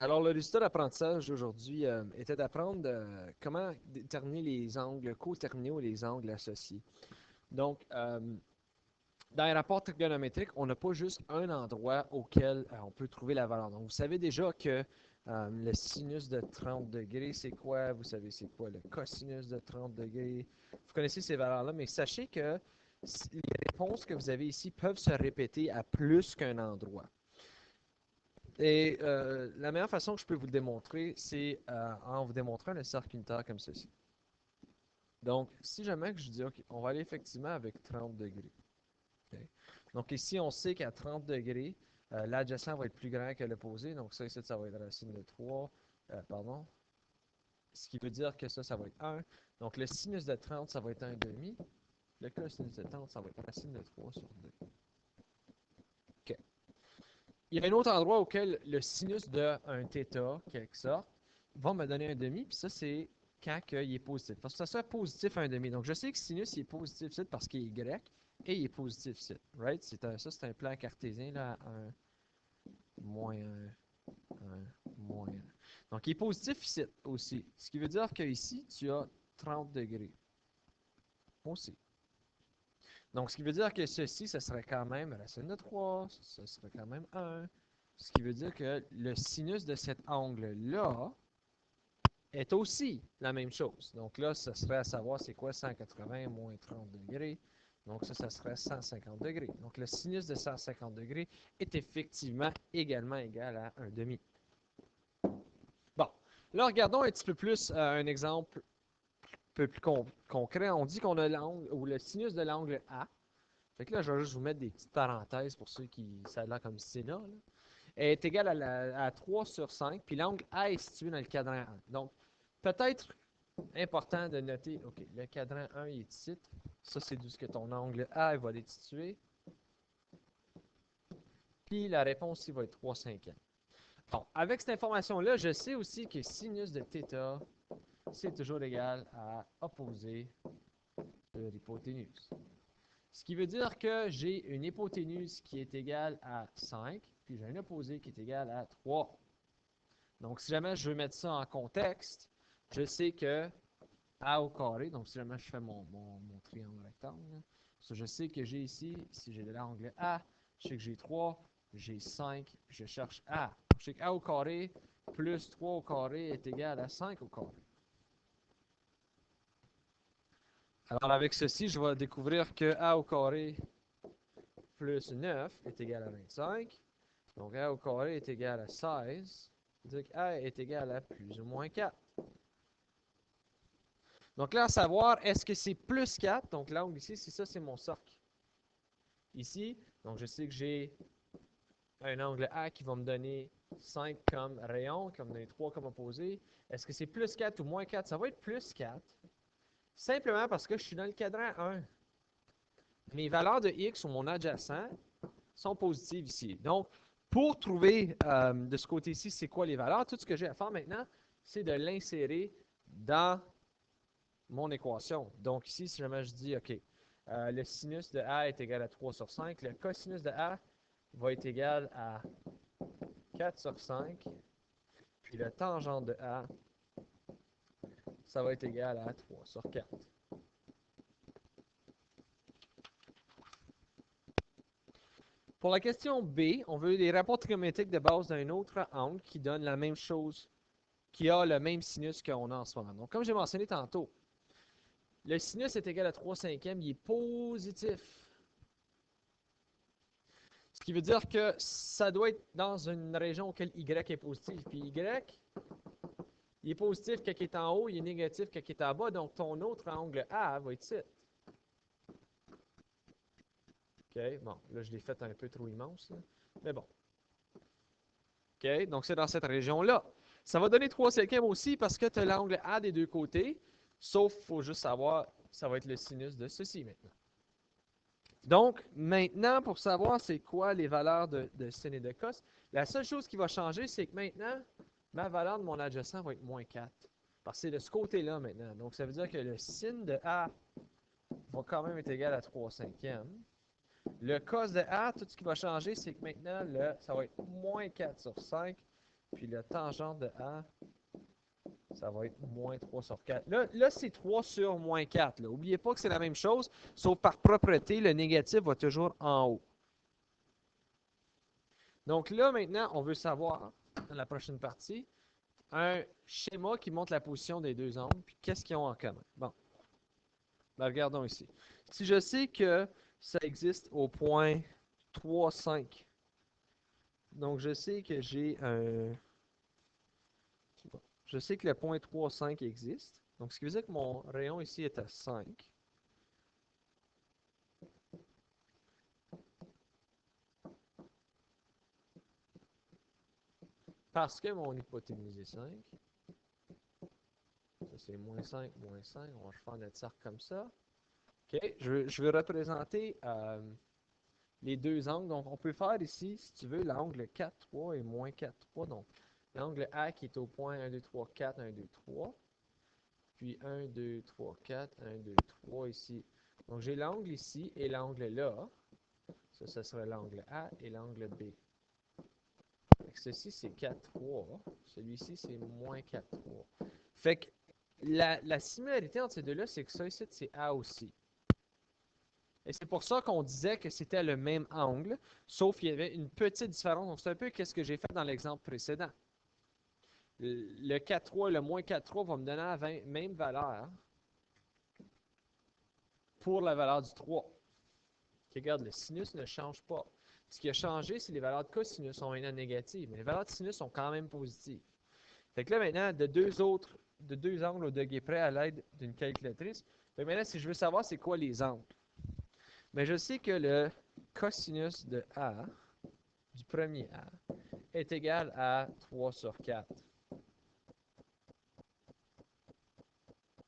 Alors, le résultat d'apprentissage d'aujourd'hui était d'apprendre comment déterminer les angles coterminaux et les angles associés. Donc, dans les rapports trigonométriques, on n'a pas juste un endroit auquel on peut trouver la valeur. Donc, vous savez déjà que le sinus de 30 degrés, c'est quoi? Vous savez c'est quoi le cosinus de 30 degrés? Vous connaissez ces valeurs-là, mais sachez que les réponses que vous avez ici peuvent se répéter à plus qu'un endroit. Et la meilleure façon que je peux vous le démontrer, c'est en vous démontrant le cercle unitaire comme ceci. Donc, si jamais que je dis, OK, on va aller effectivement avec 30 degrés. OK? Donc ici, on sait qu'à 30 degrés, l'adjacent va être plus grand que l'opposé. Donc ça, ici, ça va être racine de 3. Pardon. Ce qui veut dire que ça va être 1. Donc le sinus de 30, ça va être 1,5. Le cosinus de 30, ça va être racine de 3 sur 2. OK. Il y a un autre endroit auquel le sinus d'un θ, quelque sorte, va me donner un demi, puis ça, c'est quand il est positif. Parce que ça soit positif un demi. Donc, je sais que sinus, il est positif ici parce qu'il est grec, et il est positif ici. Right? Ça, c'est un plan cartésien, là, 1, moins 1, moins 1. Donc, il est positif ici aussi. Ce qui veut dire qu'ici, tu as 30 degrés. Aussi. Donc, ce qui veut dire que ceci, ce serait quand même racine de 3, ce serait quand même 1. Ce qui veut dire que le sinus de cet angle-là est aussi la même chose. Donc là, ce serait à savoir c'est quoi 180 moins 30 degrés. Donc ça serait 150 degrés. Donc le sinus de 150 degrés est effectivement également égal à 1 demi. Bon, là, regardons un petit peu plus un exemple un peu plus concret. On dit qu'on a l'angle ou le sinus de l'angle A. Fait que là, je vais juste vous mettre des petites parenthèses pour ceux qui ça a l'air comme Sénat. Là, est égal à 3 sur 5, puis l'angle A est situé dans le cadran 1. Donc, peut-être important de noter, OK, le cadran 1 il est ici. Ça, c'est d'où ce que ton angle A va être situé. Puis la réponse, il va être 3 cinquièmes. Bon, avec cette information-là, je sais aussi que sinus de θ, c'est toujours égal à opposé de l'hypoténuse. Ce qui veut dire que j'ai une hypoténuse qui est égale à 5, puis j'ai un opposé qui est égal à 3. Donc, si jamais je veux mettre ça en contexte, je sais que A au carré, donc si jamais je fais mon triangle rectangle, je sais que j'ai ici, si j'ai de l'angle A, je sais que j'ai 3, j'ai 5, puis je cherche A. Je sais que A au carré plus 3 au carré est égal à 5 au carré. Alors avec ceci, je vais découvrir que A au carré plus 9 est égal à 25. Donc A au carré est égal à 16. C'est-à-dire que A est égal à plus ou moins 4. Donc là, à savoir, est-ce que c'est plus 4? Donc l'angle ici, c'est ça, c'est mon cercle. Ici, donc je sais que j'ai un angle A qui va me donner 5 comme rayon, qui va me donner 3 comme opposé. Est-ce que c'est plus 4 ou moins 4? Ça va être plus 4. Simplement parce que je suis dans le cadran 1. Mes valeurs de x ou mon adjacent sont positives ici. Donc, pour trouver de ce côté-ci, c'est quoi les valeurs, tout ce que j'ai à faire maintenant, c'est de l'insérer dans mon équation. Donc ici, si jamais je dis, OK, le sinus de A est égal à 3 sur 5, le cosinus de A va être égal à 4 sur 5, puis le tangent de A, ça va être égal à 3 sur 4. Pour la question B, on veut les rapports trigonométriques de base d'un autre angle qui donne la même chose, qui a le même sinus qu'on a en ce moment. Donc, comme j'ai mentionné tantôt, le sinus est égal à 3 cinquièmes, il est positif. Ce qui veut dire que ça doit être dans une région auquel Y est positif. Puis Y, il est positif quand il est en haut, il est négatif quand il est en bas. Donc, ton autre angle A va être ici. OK, bon, là, je l'ai fait un peu trop immense. Là. Mais bon. OK, donc c'est dans cette région-là. Ça va donner 3 cinquièmes aussi parce que tu as l'angle A des deux côtés. Sauf, il faut juste savoir, ça va être le sinus de ceci maintenant. Donc, maintenant, pour savoir c'est quoi les valeurs de sin et de cos, la seule chose qui va changer, c'est que maintenant, ma valeur de mon adjacent va être moins 4. Parce que c'est de ce côté-là maintenant. Donc, ça veut dire que le sin de A va quand même être égal à 3 cinquièmes. Le cos de A, tout ce qui va changer, c'est que maintenant, ça va être moins 4 sur 5. Puis la tangente de A, ça va être moins 3 sur 4. Là c'est 3 sur moins 4. N'oubliez pas que c'est la même chose, sauf par propreté, le négatif va toujours en haut. Donc là, maintenant, on veut savoir, dans la prochaine partie, un schéma qui montre la position des deux angles, puis qu'est-ce qu'ils ont en commun. Bon, ben, regardons ici. Si je sais que ça existe au point 3, 5, donc je sais que j'ai un... Je sais que le point 3, 5 existe. Donc, ce qui veut dire que mon rayon ici est à 5. Parce que mon hypoténuse est 5. Ça, c'est moins 5, moins 5. On va faire notre cercle comme ça. OK. Je vais représenter les deux angles. Donc, on peut faire ici, si tu veux, l'angle 4, 3 et moins 4, 3. Donc, l'angle A qui est au point 1, 2, 3, 4, 1, 2, 3. Puis 1, 2, 3, 4, 1, 2, 3 ici. Donc, j'ai l'angle ici et l'angle là. Ça, ce serait l'angle A et l'angle B. Ceci, c'est 4, 3. Celui-ci, c'est moins 4, 3. Fait que la similarité entre ces deux-là, c'est que ça ici, c'est A aussi. Et c'est pour ça qu'on disait que c'était le même angle, sauf qu'il y avait une petite différence. Donc, c'est un peu ce que j'ai fait dans l'exemple précédent. Le 4,3 et le moins 4,3 vont me donner la même valeur pour la valeur du 3. Regarde, le sinus ne change pas. Ce qui a changé, c'est les valeurs de cosinus sont maintenant négatives, mais les valeurs de sinus sont quand même positives. Fait que là, maintenant, de deux angles au degré près à l'aide d'une calculatrice, maintenant, si je veux savoir c'est quoi les angles, mais je sais que le cosinus de A, du premier A, est égal à 3 sur 4.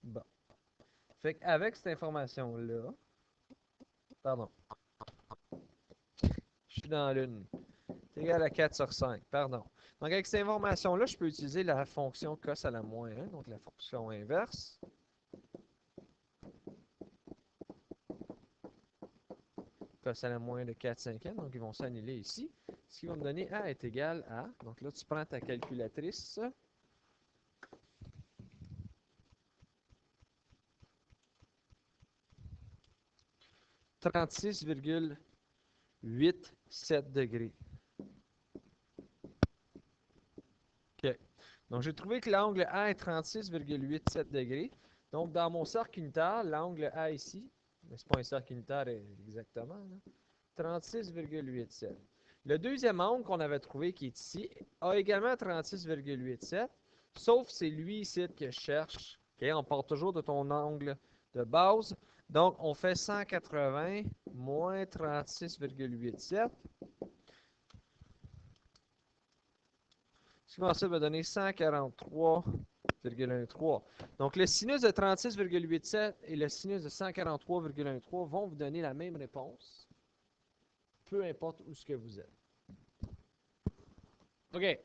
Bon. Fait qu'avec cette information-là, pardon, je suis dans l'une. C'est égal à 4 sur 5, pardon. Donc, avec cette information-là, je peux utiliser la fonction cos à la moins 1, donc la fonction inverse. Cos à la moins 1 de 4 cinquièmes, donc ils vont s'annuler ici. Ce qui va me donner A est égal à, donc là, tu prends ta calculatrice. 36,87 degrés. OK. Donc, j'ai trouvé que l'angle A est 36,87 degrés. Donc, dans mon cercle unitaire, l'angle A ici, mais ce n'est pas un cercle unitaire exactement, 36,87. Le deuxième angle qu'on avait trouvé qui est ici a également 36,87, sauf c'est lui ici que je cherche. Okay? On part toujours de ton angle de base. Donc, on fait 180 moins 36,87. Ce qui va ensuite me donner 143,13. Donc, le sinus de 36,87 et le sinus de 143,13 vont vous donner la même réponse, peu importe où ce que vous êtes. OK.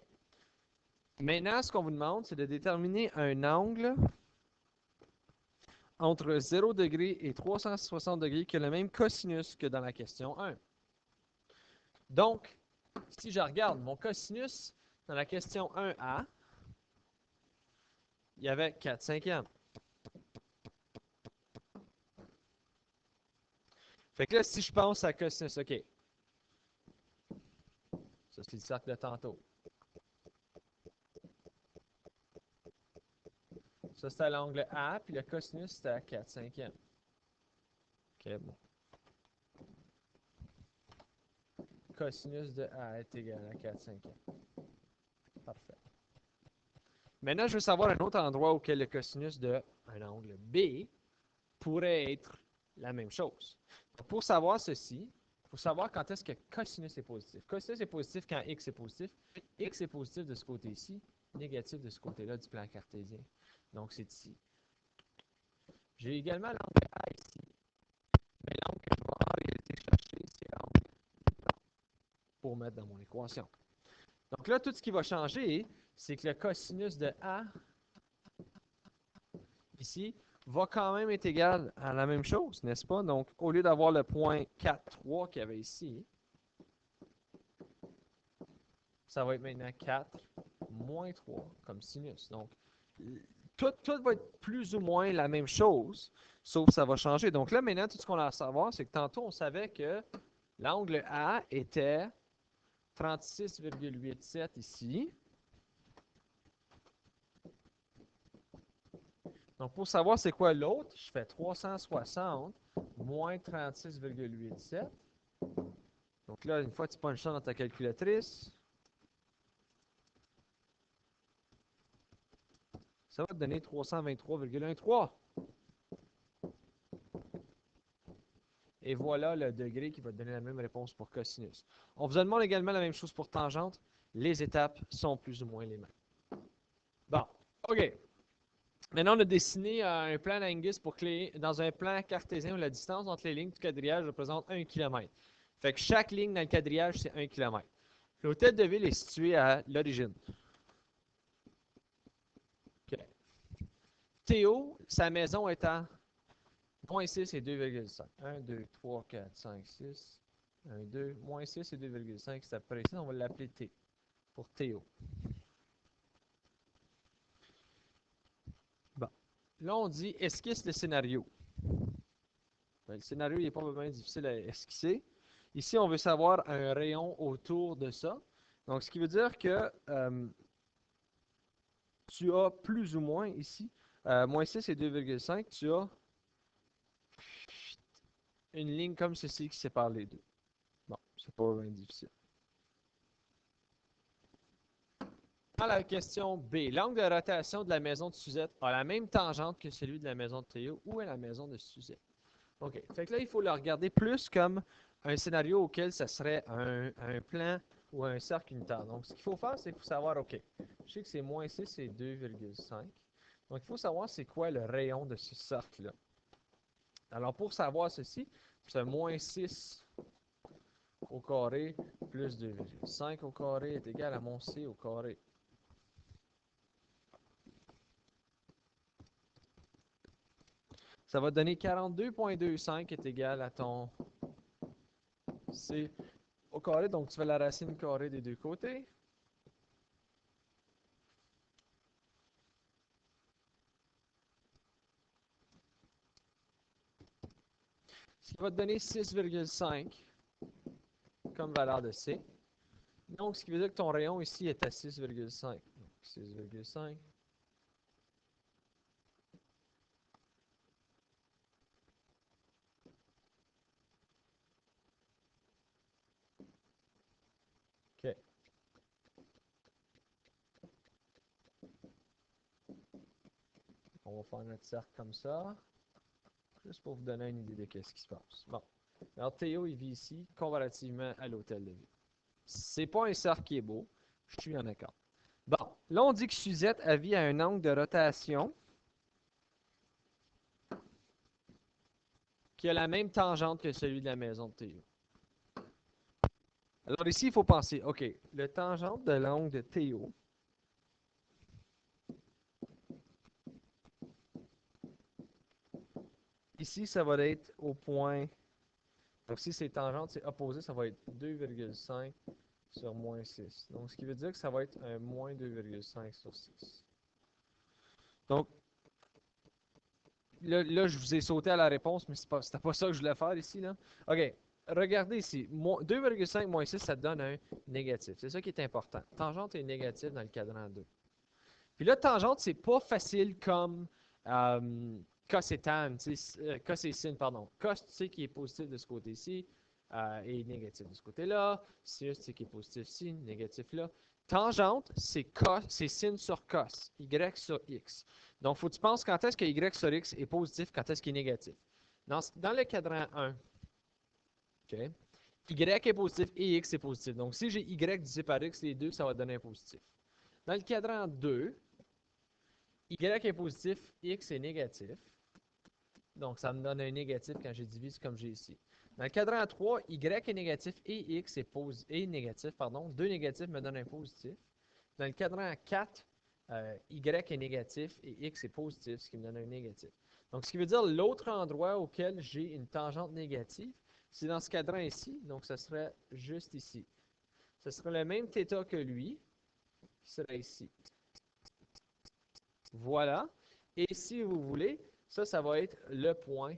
Maintenant, ce qu'on vous demande, c'est de déterminer un angle entre 0 degré et 360 degrés qui a le même cosinus que dans la question 1. Donc, si je regarde mon cosinus dans la question 1A, il y avait 4 cinquièmes. Fait que là, si je pense à cosinus, OK. Ça, c'est le cercle de tantôt. Ça, c'est à l'angle A, puis le cosinus, c'était à 4 cinquièmes. OK, bon. Cosinus de A est égal à 4 cinquièmes. Parfait. Maintenant, je veux savoir un autre endroit auquel le cosinus d'un angle B pourrait être la même chose. Donc, pour savoir ceci, il faut savoir quand est-ce que cosinus est positif. Cosinus est positif quand x est positif. X est positif de ce côté-ci, négatif de ce côté-là du plan cartésien. Donc, c'est ici. J'ai également l'angle A ici. Mais l'angle que je vais en réalité chercher, c'est l'angle pour mettre dans mon équation. Donc là, tout ce qui va changer, c'est que le cosinus de A, ici, va quand même être égal à la même chose, n'est-ce pas? Donc, au lieu d'avoir le point 4, 3 qu'il y avait ici, ça va être maintenant 4 moins 3 comme sinus. Donc, tout va être plus ou moins la même chose, sauf que ça va changer. Donc là, maintenant, tout ce qu'on a à savoir, c'est que tantôt, on savait que l'angle A était 36,87 ici. Donc, pour savoir c'est quoi l'autre, je fais 360 moins 36,87. Donc là, une fois que tu punches ça dans ta calculatrice, ça va te donner 323,13. Et voilà le degré qui va te donner la même réponse pour cosinus. On vous demande également la même chose pour tangente. Les étapes sont plus ou moins les mêmes. Bon, OK. Maintenant, on a dessiné un plan d'Angus pour que dans un plan cartésien où la distance entre les lignes du quadrillage représente 1 km. Fait que chaque ligne dans le quadrillage, c'est 1 km. L'hôtel de ville est situé à l'origine. Okay. Théo, sa maison est à moins 6 et 2,5. 1, 2, 3, 4, 5, 6. 1, 2, moins 6 et 2,5, c'est après ça. On va l'appeler T pour Théo. Bon. Là, on dit esquisse le scénario. Ben, le scénario n'est pas vraiment difficile à esquisser. Ici, on veut savoir un rayon autour de ça. Donc, ce qui veut dire que tu as plus ou moins ici, moins 6 et 2,5, tu as une ligne comme ceci qui sépare les deux. Bon, c'est pas vraiment difficile. Dans la question B, l'angle de rotation de la maison de Suzette a la même tangente que celui de la maison de Théo. Où est la maison de Suzette? OK. Fait que là, il faut le regarder plus comme un scénario auquel ça serait un plan ou un cercle unitaire. Donc, ce qu'il faut faire, c'est qu'il faut savoir, OK, je sais que c'est moins 6 et 2,5. Donc, il faut savoir c'est quoi le rayon de ce cercle-là. Alors, pour savoir ceci, c'est moins 6 au carré plus 2,5 au carré est égal à mon C au carré. Ça va donner 42,25 est égal à ton C au carré. Donc, tu fais la racine carrée des deux côtés. Ce qui va te donner 6,5 comme valeur de C. Donc, ce qui veut dire que ton rayon ici est à 6,5. 6,5. OK. On va faire notre cercle comme ça. Juste pour vous donner une idée de ce qui se passe. Bon. Alors, Théo, il vit ici, comparativement à l'hôtel de ville. C'est pas un cercle qui est beau. Je suis en accord. Bon. Là, on dit que Suzette, elle vit à un angle de rotation qui a la même tangente que celui de la maison de Théo. Alors ici, il faut penser, OK, le tangente de l'angle de Théo, ici, ça va être au point, donc si c'est tangente, c'est opposé, ça va être 2,5 sur moins 6. Donc, ce qui veut dire que ça va être un moins 2,5 sur 6. Donc, là, je vous ai sauté à la réponse, mais c'était pas ça que je voulais faire ici, là. OK, regardez ici. 2,5 moins 6, ça te donne un négatif. C'est ça qui est important. Tangente est négatif dans le cadran 2. Puis là, tangente, c'est pas facile comme cos et tan, cos et sin, pardon. Cos, tu sais, qui est positif de ce côté-ci et négatif de ce côté-là. Sinus, tu sais, qui est positif ici, négatif là. Tangente, c'est sin sur cos, y sur x. Donc, il faut que tu penses quand est-ce que y sur x est positif, quand est-ce qu'il est négatif. Dans le cadran 1, OK, y est positif et x est positif. Donc, si j'ai y divisé par x, les deux, ça va donner un positif. Dans le cadran 2, y est positif, x est négatif. Donc, ça me donne un négatif quand je divise comme j'ai ici. Dans le cadran 3, y est négatif et x est négatif. Pardon. Deux négatifs me donnent un positif. Dans le cadran 4, y est négatif et x est positif, ce qui me donne un négatif. Donc, ce qui veut dire l'autre endroit auquel j'ai une tangente négative, c'est dans ce cadran ici. Donc, ce serait juste ici. Ce serait le même θ que lui. sera ici. Voilà. Et si vous voulez, ça va être le point.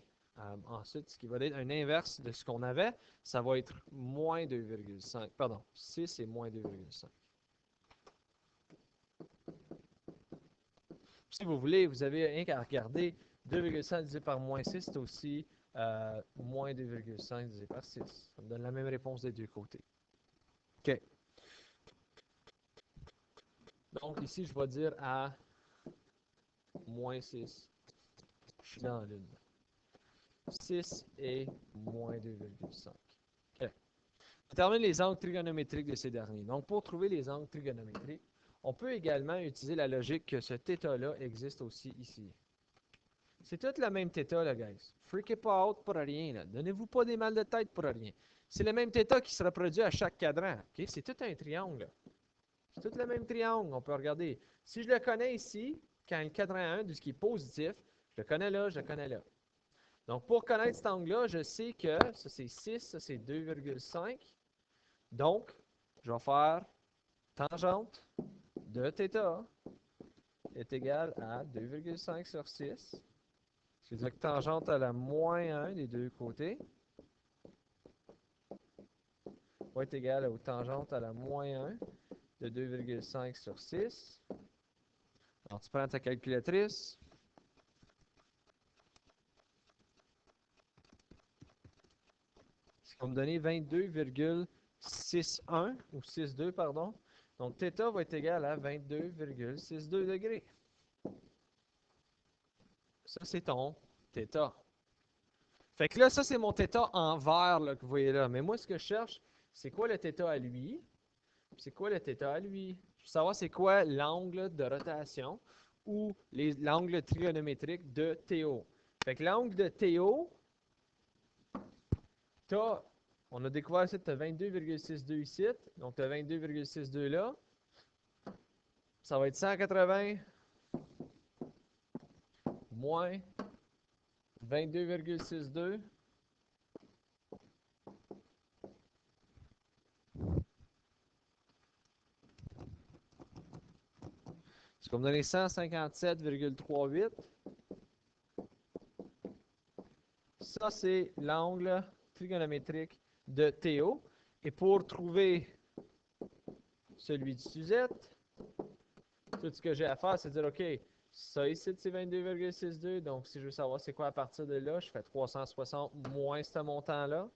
Ensuite, ce qui va être un inverse de ce qu'on avait, ça va être moins 2,5. Pardon, 6 et moins 2,5. Si vous voulez, vous avez rien qu'à regarder. 2,5 divisé par moins 6, c'est aussi moins 2,5 divisé par 6. Ça me donne la même réponse des deux côtés. OK. Donc ici, je vais dire à moins 6. Je suis dans l'une. 6 et moins 2,5. OK. On termine les angles trigonométriques de ces derniers. Donc, pour trouver les angles trigonométriques, on peut également utiliser la logique que ce θ-là existe aussi ici. C'est tout le même θ, là, guys. Freakez pas out pour rien, là. Donnez-vous pas des mal de tête pour rien. C'est le même θ qui se reproduit à chaque cadran. OK? C'est tout un triangle. C'est tout le même triangle. On peut regarder. Si je le connais ici, quand le cadran 1, de ce qui est positif, je le connais là, je le connais là. Donc, pour connaître cet angle-là, je sais que ça c'est 6, ça c'est 2,5. Donc, je vais faire tangente de θ est égale à 2,5 sur 6. C'est-à-dire que tangente à la moins 1 des deux côtés va être égale aux tangente à la moins 1 de 2,5 sur 6. Alors, tu prends ta calculatrice. Ça va me donner 22,61 ou 62, pardon. Donc, θ va être égal à 22,62 degrés. Ça, c'est ton θ. Fait que là, ça, c'est mon θ en vert là, que vous voyez là. Mais moi, ce que je cherche, c'est quoi le θ à lui? C'est quoi le θ à lui? Je veux savoir c'est quoi l'angle de rotation ou l'angle trigonométrique de TO. Fait que l'angle de TO, on a découvert ça, tu as 22,62 ici. Donc, tu as 22,62 là. Ça va être 180 moins 22,62. Ça va me donner 157,38. Ça, c'est l'angle trigonométrique de Théo. Et pour trouver celui de Suzette, tout ce que j'ai à faire, c'est de dire, OK, ça ici, c'est 22,62. Donc, si je veux savoir c'est quoi à partir de là, je fais 360 moins ce montant-là.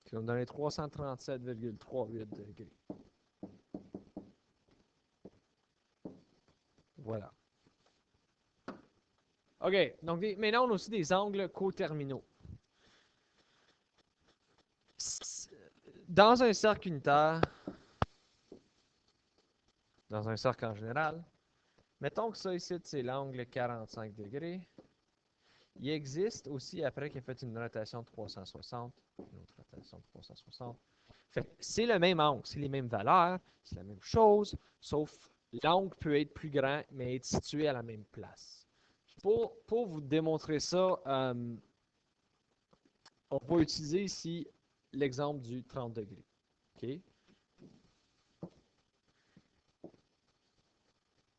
Ça va me donner 337,38 degrés. Voilà. OK, donc maintenant, on a aussi des angles coterminaux. Dans un cercle unitaire, dans un cercle en général, mettons que ça ici, c'est l'angle 45 degrés. Il existe aussi, après qu'il a fait une rotation de 360, une autre rotation de 360. C'est le même angle, c'est les mêmes valeurs, c'est la même chose, sauf l'angle peut être plus grand, mais être situé à la même place. Pour vous démontrer ça, on va utiliser ici l'exemple du 30 degrés. OK?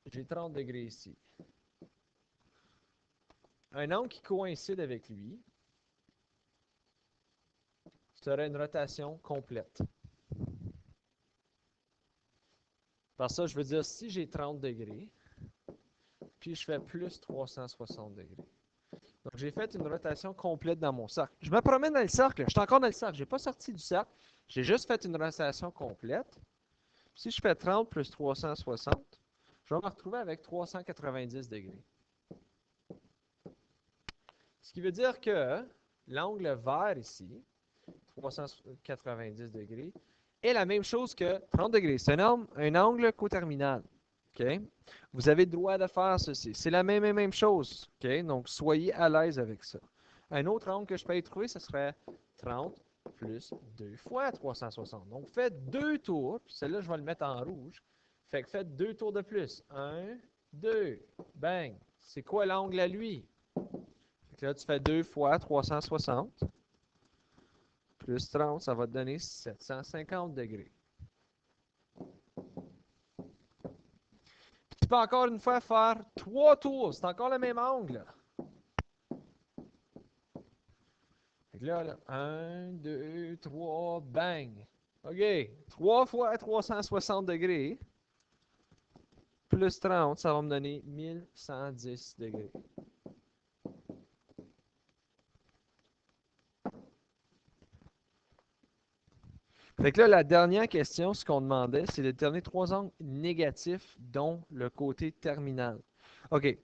J'ai 30 degrés ici. Un angle qui coïncide avec lui serait une rotation complète. Par ça, je veux dire, si j'ai 30 degrés, puis je fais plus 360 degrés. Donc, j'ai fait une rotation complète dans mon cercle. Je me promène dans le cercle. Je suis encore dans le cercle. Je n'ai pas sorti du cercle. J'ai juste fait une rotation complète. Si je fais 30 plus 360, je vais me retrouver avec 390 degrés. Ce qui veut dire que l'angle vert ici, 390 degrés, est la même chose que 30 degrés. C'est un angle coterminal. Okay? Vous avez le droit de faire ceci. C'est la même chose. Okay? Donc, soyez à l'aise avec ça. Un autre angle que je peux y trouver, ce serait 30 plus 2 fois 360. Donc, faites 2 tours. Puis celle-là, je vais le mettre en rouge. Fait que faites 2 tours de plus. 1, 2. Bang. C'est quoi l'angle à lui? Fait que là, tu fais 2 fois 360. plus 30, ça va te donner 750 degrés. Tu peux encore une fois faire 3 tours. C'est encore le même angle. Fait que là, 1, 2, 3, bang. OK. 3 fois 360 degrés. Plus 30, ça va me donner 1110 degrés. Fait que là, la dernière question, ce qu'on demandait, c'est de déterminer 3 angles négatifs, dont le côté terminal. OK.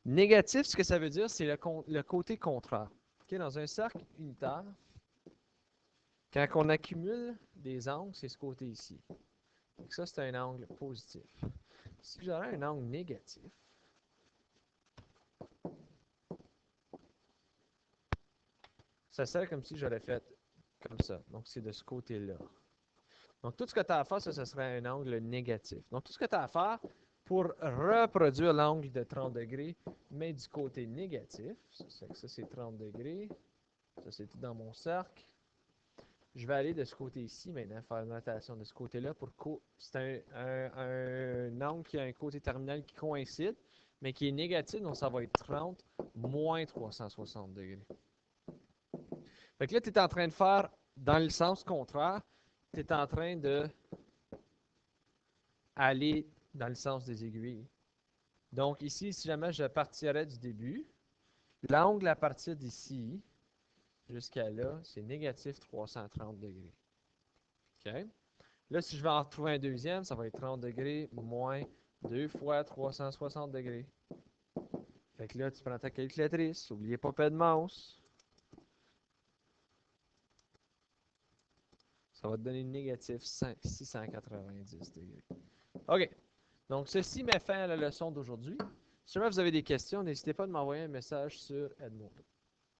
Négatif, ce que ça veut dire, c'est le côté contraire. OK, dans un cercle unitaire, quand on accumule des angles, c'est ce côté ici. Donc ça, c'est un angle positif. Si j'aurais un angle négatif, ça serait comme si j'aurais fait comme ça. Donc, c'est de ce côté-là. Donc, tout ce que tu as à faire, ça serait un angle négatif. Donc, tout ce que tu as à faire pour reproduire l'angle de 30 degrés, mais du côté négatif, ça c'est 30 degrés, ça c'est tout dans mon cercle. Je vais aller de ce côté ici maintenant, faire une notation de ce côté-là pour c'est un angle qui a un côté terminal qui coïncide, mais qui est négatif, donc ça va être 30 moins 360 degrés. Fait que là, tu es en train de faire dans le sens contraire, tu es en train de aller dans le sens des aiguilles. Donc ici, si jamais je partirais du début, l'angle à partir d'ici jusqu'à là, c'est négatif 330 degrés. OK? Là, si je vais en retrouver un deuxième, ça va être 30 degrés moins 2 fois 360 degrés. Fait que là, tu prends ta calculatrice, n'oubliez pas pas de mouse. Ça va te donner négatif 690 degrés. OK. Donc, ceci met fin à la leçon d'aujourd'hui. Si jamais vous avez des questions, n'hésitez pas à m'envoyer un message sur Edmodo.